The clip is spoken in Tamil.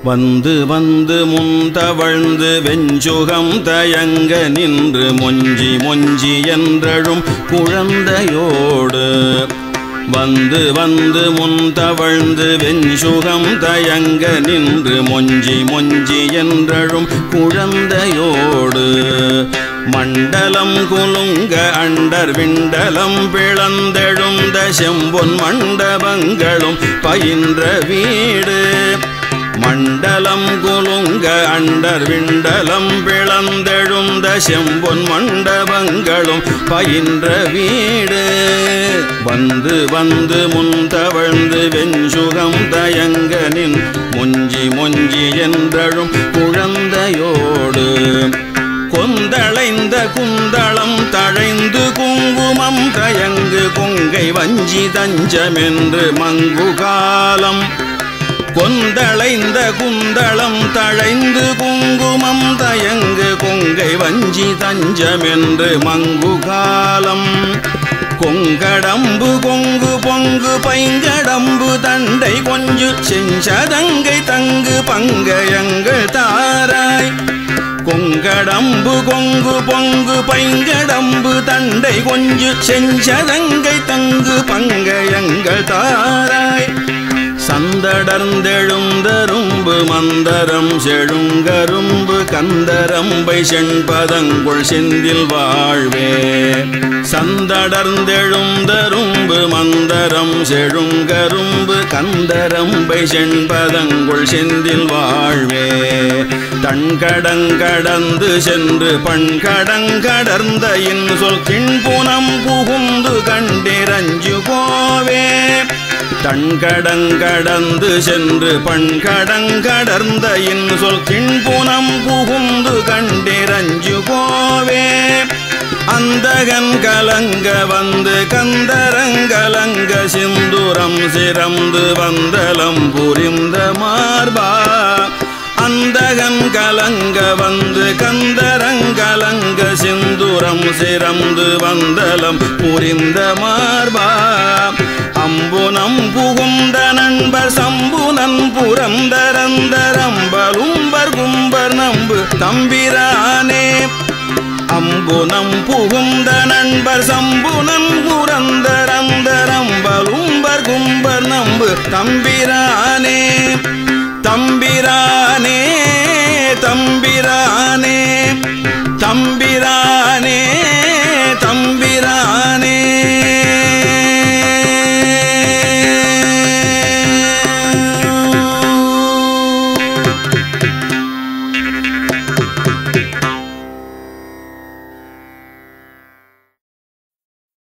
வந்து வந்து முந்தவழ்ந்து வெஞ்சுகம் தயங்க நின்று மொஞ்சி மொஞ்சி என்றழும் குழந்தையோடு வந்து வந்து முந்தவழ்ந்து வெஞ்சுகம் தயங்க நின்று மொஞ்சி மொஞ்சி என்றழும் குழந்தையோடு மண்டலம் குலுங்க அண்டர் விண்டலம் பிளந்தெழுந்த செம்பொன் மண்டபங்களும் பயின்ற வீடு மண்டலம் குலுங்க அண்டர் விண்டலம் பிளந்தெழுந்த செம்பொன் மண்டபங்களும் பயின்ற வீடு வந்து வந்து முந்தவழ்ந்து வெஞ்சுகம் தயங்கனின் மொஞ்சி மொஞ்சி என்றழும் குழந்தையோடு கொந்தளைந்த குந்தளம் தழைந்து குங்குமம் தயங்கு கொங்கை வஞ்சி தஞ்சமென்று மங்கு காலம் கொந்தளைந்த குந்தளம் தழைந்து குங்குமம் தயங்கு கொங்கை வஞ்சி தஞ்சமென்று மங்கு காலம் கொங்கடம்பு கொங்கு பொங்கு பைங்கடம்பு தண்டை கொஞ்சு செஞ்சதங்கை தங்கு பங்கயங்கள் தாராய் கொங்கடம்பு கொங்கு பொங்கு பைங்கடம்பு தண்டை கொஞ்சு செஞ்சதங்கை தங்கு பங்கயங்கள் தாராய் சந்தடர்ந்தெழுந்தரும்பு மந்தரம் செழுங்கரும்பு கந்தரம்பை செண்பதங்குள் செந்தில் வாழ்வே சந்தடர்ந்தெழுந்தரும்பு மந்தரம் செழுங்கரும்பு கந்தரம்பை செண்பதங்குள் செந்தில் வாழ்வே தன்கடங்கடந்து சென்று பண்கடங்கடர்ந்த இன்சொல் கிண்புனம் புகுந்து கண்டிரஞ்சு கோவே தன்கடங்கடந்து சென்று பண்கடங்கடர்ந்த இன்சொல் கிண்புனம் புகுந்து கண்டிரஞ்சு கோவே அந்தகன் கலங்க வந்து கந்தரங்கலங்க சிந்துரம் சிறந்து வந்தலம் புரிந்த மார்பா அந்தகன் கலங்க வந்து கந்தரங்கலங்க சிந்துரம் சிறந்து வந்தலம் புரிந்த மார்பா அம்புனம் புகுந்த நண்பர் சம்புனன் புரந்தரந்தரம்பலும்பர் கும்பர் நம்பு தம்பிரானே அம்புனம் புகுந்த நண்பர் சம்புனன் புரந்தரந்தரம்பலும்பர் கும்பர் நம்பு தம்பிரானே தம்பிரானே தம்பிரானே தம்பிரானே